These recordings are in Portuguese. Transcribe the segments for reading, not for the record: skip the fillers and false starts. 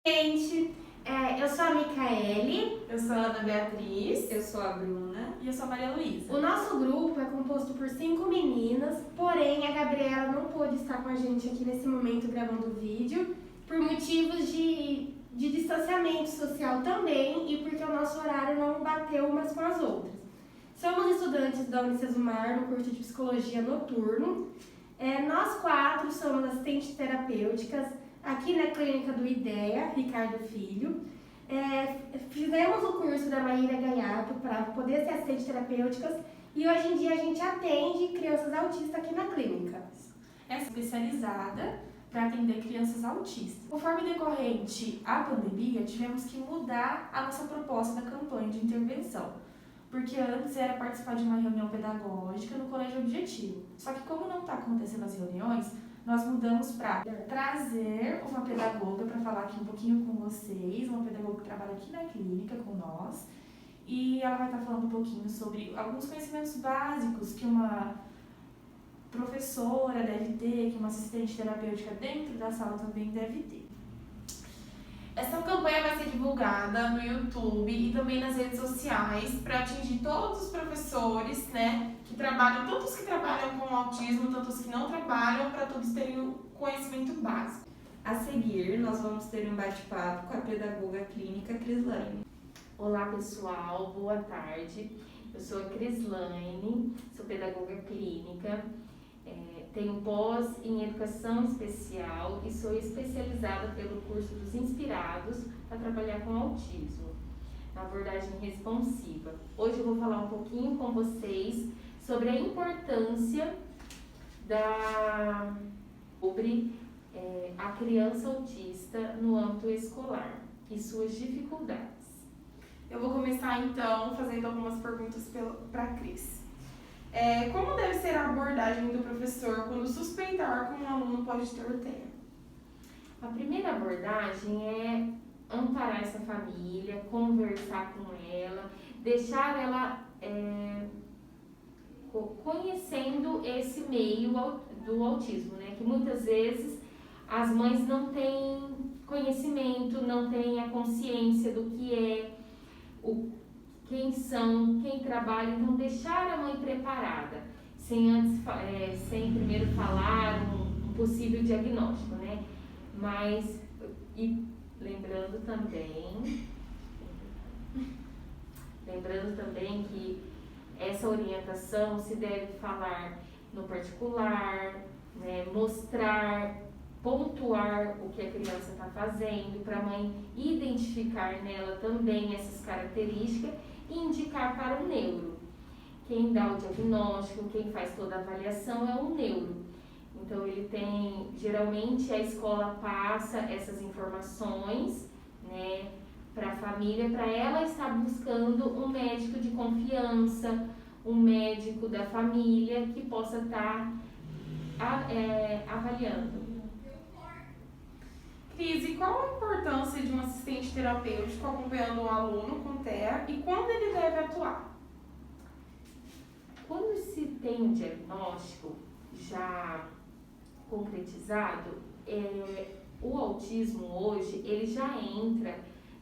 Gente, eu sou a Micaele. Eu sou a Ana Beatriz. Eu sou a Bruna. E eu sou a Maria Luísa. O nosso grupo é composto por 5 meninas, porém a Gabriela não pôde estar com a gente aqui nesse momento gravando o vídeo, por motivos de distanciamento social também e porque o nosso horário não bateu umas com as outras. Somos estudantes da Unicesumar no curso de Psicologia Noturno. Nós 4 somos assistentes terapêuticas aqui na clínica do IDEA, Ricardo Filho. Fizemos o curso da Maíra Gaiato para poder ser assistente terapêuticas e hoje em dia a gente atende crianças autistas aqui na clínica. É especializada para atender crianças autistas. Conforme decorrente a pandemia, tivemos que mudar a nossa proposta da campanha de intervenção, porque antes era participar de uma reunião pedagógica no Colégio Objetivo. Só que como não está acontecendo as reuniões, nós mudamos para trazer uma pedagoga para falar aqui um pouquinho com vocês, uma pedagoga que trabalha aqui na clínica com nós, e ela vai estar falando um pouquinho sobre alguns conhecimentos básicos que uma professora deve ter, que uma assistente terapêutica dentro da sala também deve ter. Essa campanha vai ser divulgada no YouTube e também nas redes sociais para atingir todos os professores, né, que trabalham, tanto os que trabalham com autismo, tanto os que não trabalham, para todos terem o conhecimento básico. A seguir, nós vamos ter um bate-papo com a pedagoga clínica Crislaine. Olá pessoal, boa tarde. Eu sou a Crislaine, sou pedagoga clínica, tenho pós em educação especial e sou especializada pelo curso dos Inspirados para trabalhar com autismo, na abordagem responsiva. Hoje eu vou falar um pouquinho com vocês sobre a importância sobre a criança autista no âmbito escolar e suas dificuldades. Eu vou começar então fazendo algumas perguntas para a Cris. Como deve ser a abordagem do professor quando suspeitar que um aluno pode ter TEA? A primeira abordagem é amparar essa família, conversar com ela, deixar ela conhecendo esse meio do autismo, né? Que muitas vezes as mães não têm conhecimento, não têm a consciência do que é, quem são, quem trabalha, então deixar a mãe preparada, sem primeiro falar um possível diagnóstico, né? Mas, e lembrando também que essa orientação se deve falar no particular, né? Mostrar, pontuar o que a criança está fazendo, para a mãe identificar nela também essas características e indicar para o neuro. Quem dá o diagnóstico, quem faz toda a avaliação é o neuro. Então geralmente a escola passa essas informações, né, para a família, para ela estar buscando um médico de confiança, um médico da família que possa estar avaliando. Cris, e qual a importância de um assistente terapêutico acompanhando um aluno com TEA e quando ele deve atuar? Quando se tem um diagnóstico já concretizado, o autismo hoje ele já entra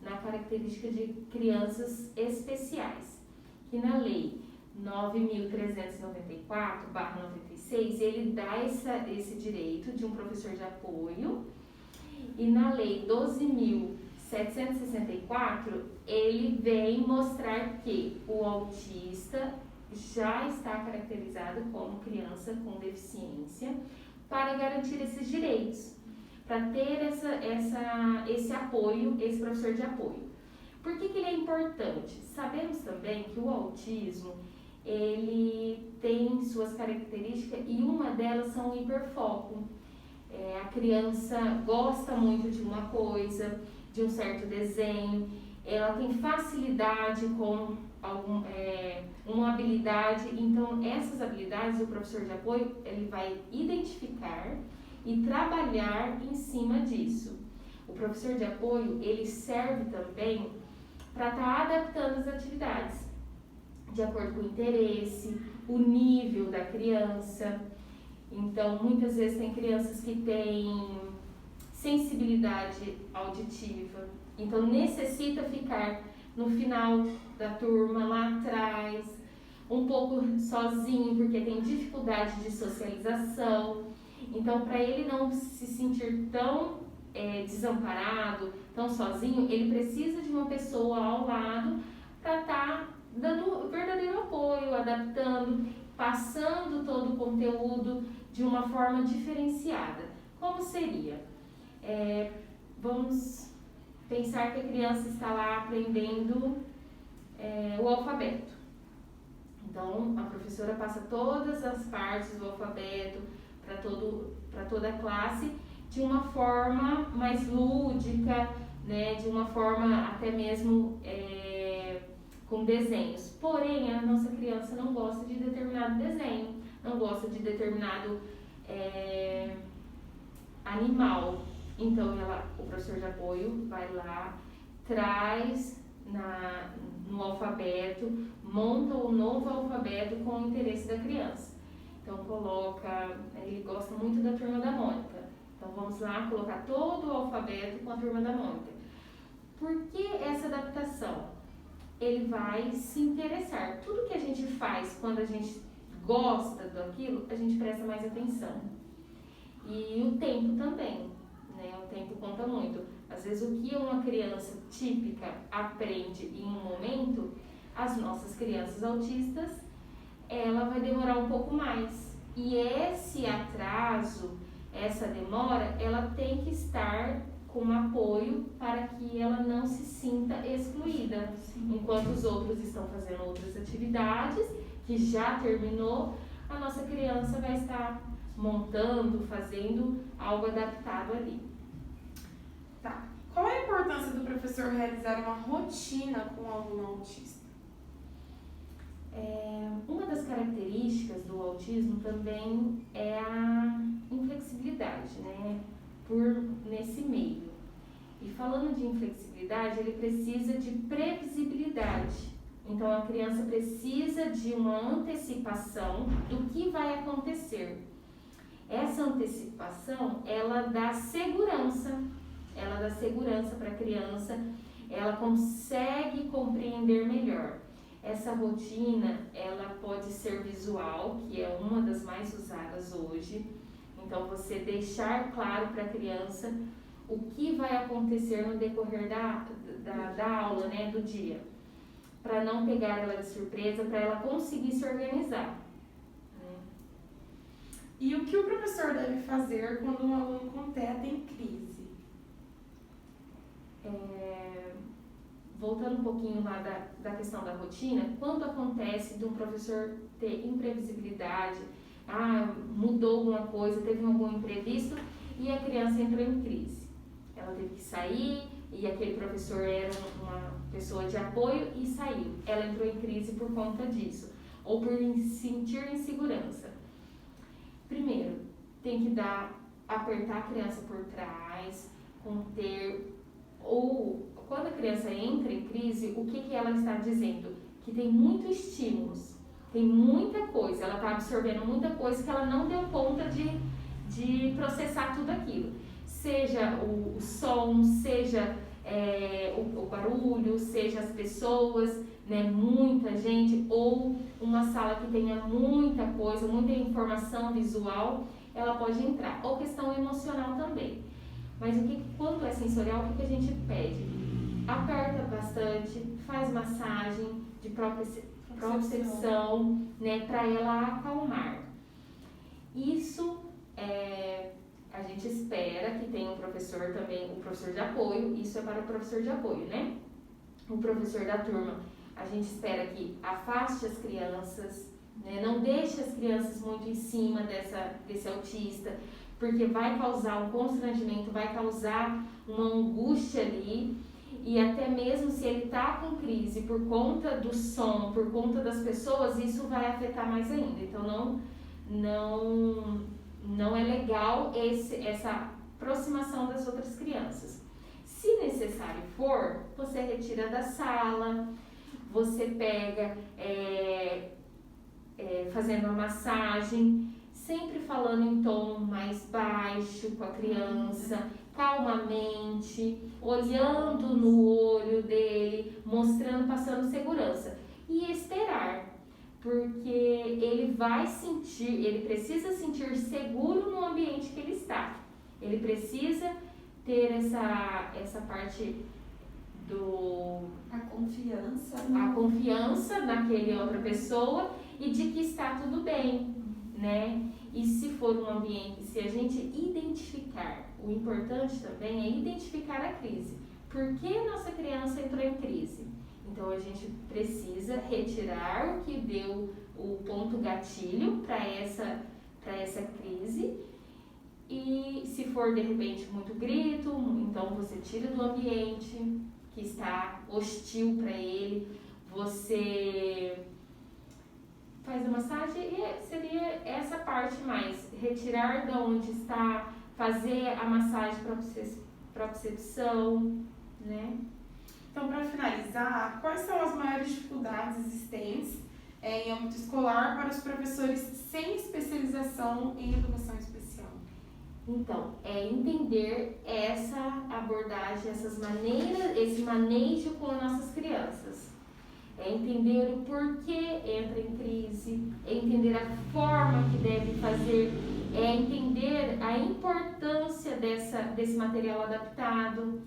na característica de crianças especiais, que na lei 9.394/96 ele dá esse direito de um professor de apoio. E na lei 12.764, ele vem mostrar que o autista já está caracterizado como criança com deficiência para garantir esses direitos, para ter esse apoio, esse professor de apoio. Por que ele é importante? Sabemos também que o autismo, ele tem suas características e uma delas são o hiperfoco. A criança gosta muito de uma coisa, de um certo desenho, ela tem facilidade com uma habilidade, então essas habilidades o professor de apoio ele vai identificar e trabalhar em cima disso. O professor de apoio ele serve também para estar adaptando as atividades de acordo com o interesse, o nível da criança. Então, muitas vezes tem crianças que têm sensibilidade auditiva. Então, necessita ficar no final da turma, lá atrás, um pouco sozinho, porque tem dificuldade de socialização. Então, para ele não se sentir tão desamparado, tão sozinho, ele precisa de uma pessoa ao lado para estar dando verdadeiro apoio, adaptando, passando todo o conteúdo de uma forma diferenciada. Como seria? Vamos pensar que a criança está lá aprendendo o alfabeto. Então, a professora passa todas as partes do alfabeto para toda a classe de uma forma mais lúdica, né, de uma forma até mesmo com desenhos. Porém, a nossa criança não gosta de determinado desenho, não gosta de determinado animal. Então, o professor de apoio vai lá, traz no alfabeto, monta um novo alfabeto com o interesse da criança. Então, ele gosta muito da Turma da Mônica. Então, vamos lá colocar todo o alfabeto com a Turma da Mônica. Por que essa adaptação? Ele vai se interessar. Tudo que a gente faz quando a gente gosta daquilo, a gente presta mais atenção. E o tempo também, né? O tempo conta muito. Às vezes, o que uma criança típica aprende em um momento, as nossas crianças autistas, ela vai demorar um pouco mais. E esse atraso, essa demora, ela tem que estar com apoio para que ela não se sinta excluída. Enquanto os outros estão fazendo outras atividades, que já terminou, a nossa criança vai estar montando, fazendo algo adaptado ali. Tá. Qual é a importância do professor realizar uma rotina com o aluno autista? Uma das características do autismo também é a inflexibilidade, né? Nesse meio. E falando de inflexibilidade, ele precisa de previsibilidade. Então, a criança precisa de uma antecipação do que vai acontecer. Essa antecipação, ela dá segurança para a criança, ela consegue compreender melhor. Essa rotina, ela pode ser visual, que é uma das mais usadas hoje. Então, você deixar claro para a criança o que vai acontecer no decorrer da aula, né, do dia. Para não pegar ela de surpresa, para ela conseguir se organizar. E o que o professor deve fazer quando um aluno com TEA tem crise? Voltando um pouquinho lá da questão da rotina, quando acontece de um professor ter imprevisibilidade, mudou alguma coisa, teve algum imprevisto e a criança entrou em crise. Ela teve que sair e aquele professor era uma pessoa de apoio e saiu. Ela entrou em crise por conta disso, ou por sentir insegurança. Primeiro, tem que apertar a criança por trás, conter, ou quando a criança entra em crise, o que ela está dizendo? Que tem muitos estímulos, tem muita coisa, ela está absorvendo muita coisa que ela não deu conta de processar tudo aquilo. Seja o som, seja o barulho, seja as pessoas, né, muita gente, ou uma sala que tenha muita coisa, muita informação visual, ela pode entrar. Ou questão emocional também. Mas quando é sensorial, o que a gente pede? Aperta bastante, faz massagem de propriocepção, né, para ela acalmar. Isso a gente espera que tenha um professor também, o professor de apoio, isso é para o professor de apoio, né? O professor da turma, a gente espera que afaste as crianças, né, não deixe as crianças muito em cima desse autista, porque vai causar um constrangimento, vai causar uma angústia ali. E até mesmo se ele está com crise por conta do som, por conta das pessoas, isso vai afetar mais ainda. Então, não é legal essa aproximação das outras crianças. Se necessário for, você retira da sala, você pega fazendo uma massagem, sempre falando em tom mais baixo com a criança, calmamente, olhando no olho dele, mostrando, passando segurança. E esperar, porque ele vai sentir, ele precisa sentir seguro no ambiente que ele está. Ele precisa ter essa parte A confiança. a confiança naquele outra pessoa e de que está tudo bem, né? E se for um ambiente, se a gente identificar, o importante também é identificar a crise. Por que nossa criança entrou em crise? Então a gente precisa retirar o que deu o ponto gatilho para essa crise. E se for de repente muito grito, então você tira do ambiente que está hostil para ele, você faz a massagem e seria essa parte mais, retirar de onde está, fazer a massagem propriocepção, né? Então, para finalizar, quais são as maiores dificuldades existentes em âmbito escolar para os professores sem especialização em educação especial? Então, é entender essa abordagem, essas maneiras, esse manejo com as nossas crianças. É entender o porquê entra em crise, é entender a forma que deve fazer, é entender a importância desse material adaptado.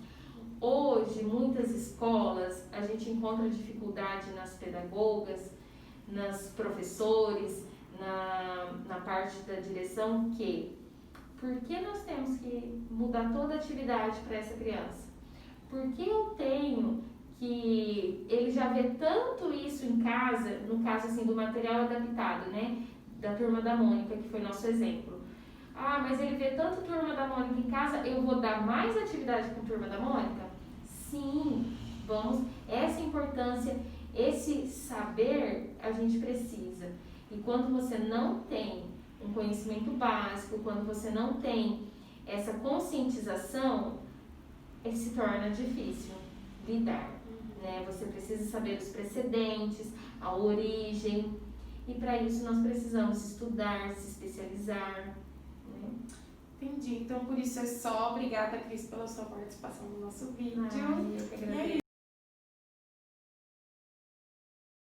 Hoje, muitas escolas, a gente encontra dificuldade nas pedagogas, nas professores, na parte da direção, por que nós temos que mudar toda a atividade para essa criança? Porque eu tenho que ele já vê tanto isso em casa, no caso assim do material adaptado, né, da Turma da Mônica, que foi nosso exemplo. Ah, mas ele vê tanto Turma da Mônica em casa, eu vou dar mais atividade com Turma da Mônica? Sim, vamos, essa importância, esse saber a gente precisa. E quando você não tem um conhecimento básico, quando você não tem essa conscientização, se torna difícil lidar. Né? Você precisa saber os precedentes, a origem, e para isso nós precisamos estudar, se especializar. Né? Entendi. Então, por isso é só. Obrigada, Cris, pela sua participação no nosso vídeo. Eu que agradeço.